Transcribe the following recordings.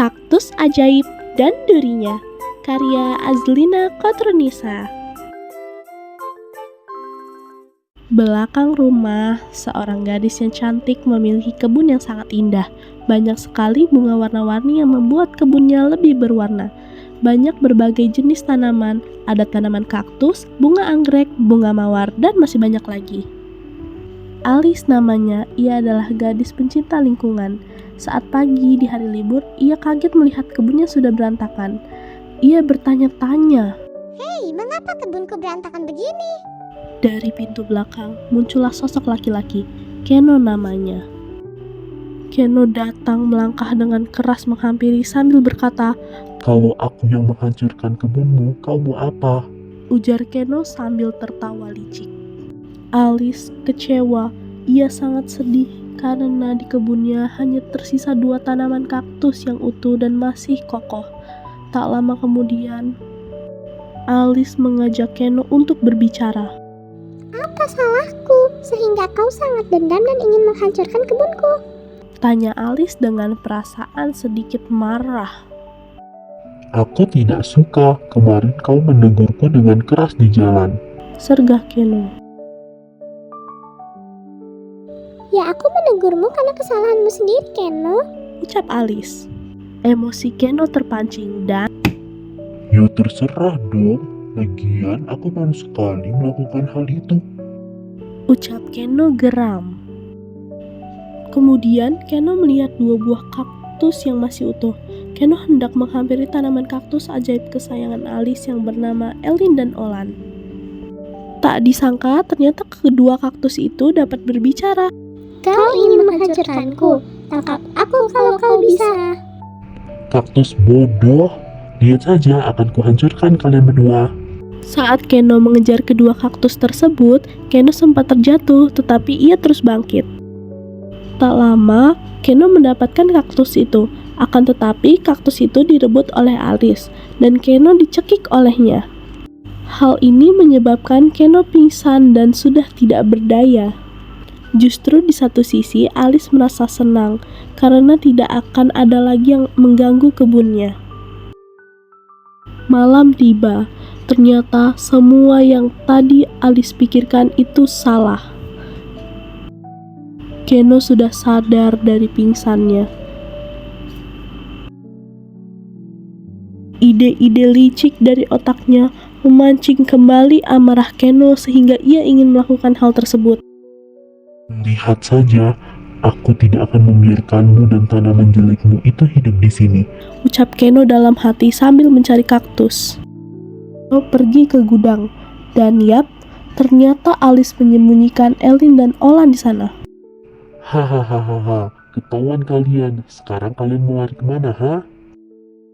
Kaktus Ajaib dan Durinya, karya Azlina Kotronisa. Belakang rumah, seorang gadis yang cantik memiliki kebun yang sangat indah. Banyak sekali bunga warna-warni yang membuat kebunnya lebih berwarna. Banyak berbagai jenis tanaman, ada tanaman kaktus, bunga anggrek, bunga mawar, dan masih banyak lagi. Alice namanya, ia adalah gadis pencinta lingkungan. Saat pagi di hari libur, ia kaget melihat kebunnya sudah berantakan. Ia bertanya-tanya, "Hei, mengapa kebunku berantakan begini?" Dari pintu belakang muncullah sosok laki-laki, Keno namanya. Keno datang melangkah dengan keras menghampiri sambil berkata, "Kalau aku yang menghancurkan kebunmu, kau mau apa?" ujar Keno sambil tertawa licik. Alice kecewa, ia sangat sedih karena di kebunnya hanya tersisa 2 tanaman kaktus yang utuh dan masih kokoh. Tak lama kemudian, Alice mengajak Keno untuk berbicara. "Apa salahku sehingga kau sangat dendam dan ingin menghancurkan kebunku?" Tanya Alice dengan perasaan sedikit marah. "Aku tidak suka kemarin kau menegurku dengan keras di jalan." Sergah Keno. "Ya, aku menegurmu karena kesalahanmu sendiri, Keno," ucap Alice. Emosi Keno terpancing dan "Ya terserah dong, lagian aku baru sekali melakukan hal itu." ucap Keno geram. Kemudian Keno melihat 2 buah kaktus yang masih utuh. Keno hendak menghampiri tanaman kaktus ajaib kesayangan Alice yang bernama Elin dan Olan. Tak disangka ternyata kedua kaktus itu dapat berbicara. "Kau ingin menghancurkanku? Tangkap aku kalau kau bisa." "Kaktus bodoh, lihat saja akan kuhancurkan kalian berdua." Saat Keno mengejar kedua kaktus tersebut, Keno sempat terjatuh tetapi ia terus bangkit. Tak lama, Keno mendapatkan kaktus itu. Akan tetapi kaktus itu direbut oleh Alice dan Keno dicekik olehnya. Hal ini menyebabkan Keno pingsan dan sudah tidak berdaya. Justru di satu sisi Alice merasa senang karena tidak akan ada lagi yang mengganggu kebunnya. Malam tiba, ternyata semua yang tadi Alice pikirkan itu salah. Keno sudah sadar dari pingsannya. Ide-ide licik dari otaknya memancing kembali amarah Keno sehingga ia ingin melakukan hal tersebut. "Lihat saja, aku tidak akan membiarkanmu dan tanaman jelekmu itu hidup di sini," ucap Keno dalam hati sambil mencari kaktus. Keno pergi ke gudang, dan yap, ternyata Alice menyembunyikan Elin dan Olan di sana. "Hahaha, ketahuan kalian. Sekarang kalian mau lari kemana, ha?"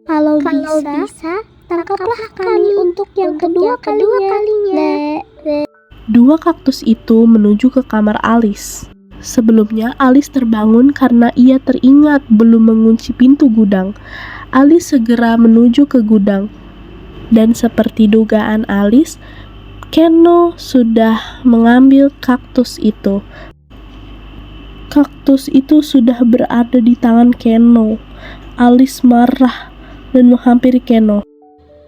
Kalau bisa, tangkaplah kami untuk yang kedua kalinya. 2 kaktus itu menuju ke kamar Alice. Sebelumnya Alice terbangun karena ia teringat belum mengunci pintu gudang. Alice segera menuju ke gudang. Dan seperti dugaan Alice, Keno sudah mengambil kaktus itu. Kaktus itu sudah berada di tangan Keno. Alice marah dan menghampiri Keno.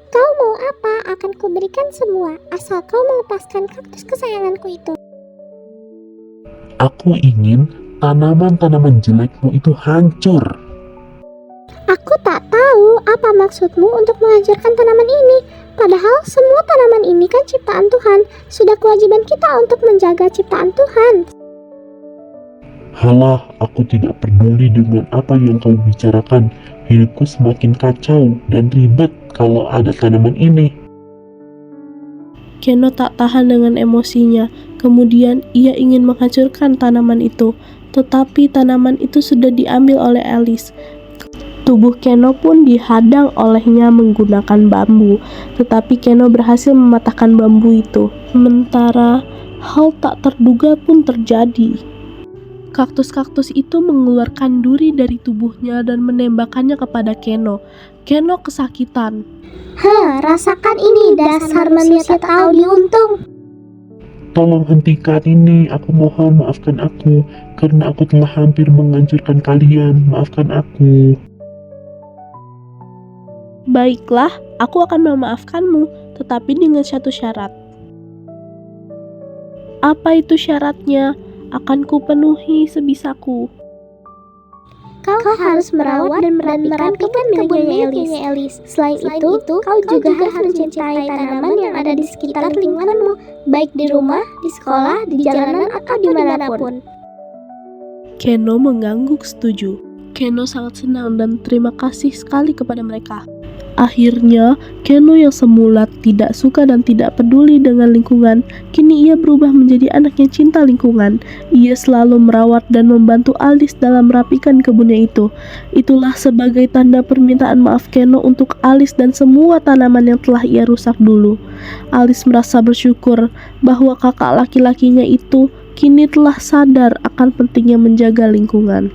"Kau mau apa? Akan kuberikan semua, asal kau melepaskan kaktus kesayanganku itu." "Aku ingin tanaman-tanaman jelekmu itu hancur." "Aku tak tahu apa maksudmu untuk menghancurkan tanaman ini. Padahal semua tanaman ini kan ciptaan Tuhan. Sudah kewajiban kita untuk menjaga ciptaan Tuhan." "Halah, aku tidak peduli dengan apa yang kau bicarakan. Hidupku semakin kacau dan ribet kalau ada tanaman ini." Keno tak tahan dengan emosinya. Kemudian ia ingin menghancurkan tanaman itu, tetapi tanaman itu sudah diambil oleh Alice. Tubuh Keno pun dihadang olehnya menggunakan bambu, tetapi Keno berhasil mematahkan bambu itu. Sementara hal tak terduga pun terjadi. Kaktus-kaktus itu mengeluarkan duri dari tubuhnya dan menembakkannya kepada Keno. Keno kesakitan. Rasakan ini, dasar manusia tak tahu diuntung." "Tolong hentikan ini, aku mohon, maafkan aku, karena aku telah hampir menghancurkan kalian, maafkan aku." Baiklah, aku akan memaafkanmu, tetapi dengan satu syarat. Apa itu syaratnya? Akan kupenuhi sebisaku. Kau harus merawat dan merapikan kebun miliknya Elis. Selain itu, kau juga harus mencintai tanaman yang ada di sekitar lingkunganmu, baik di rumah, di sekolah, di jalanan, atau dimanapun. Keno mengangguk setuju. Keno sangat senang dan terima kasih sekali kepada mereka. Akhirnya, Keno yang semula tidak suka dan tidak peduli dengan lingkungan, kini ia berubah menjadi anak yang cinta lingkungan. Ia selalu merawat dan membantu Alice dalam merapikan kebunnya itu. Itulah sebagai tanda permintaan maaf Keno untuk Alice dan semua tanaman yang telah ia rusak dulu. Alice merasa bersyukur bahwa kakak laki-lakinya itu kini telah sadar akan pentingnya menjaga lingkungan.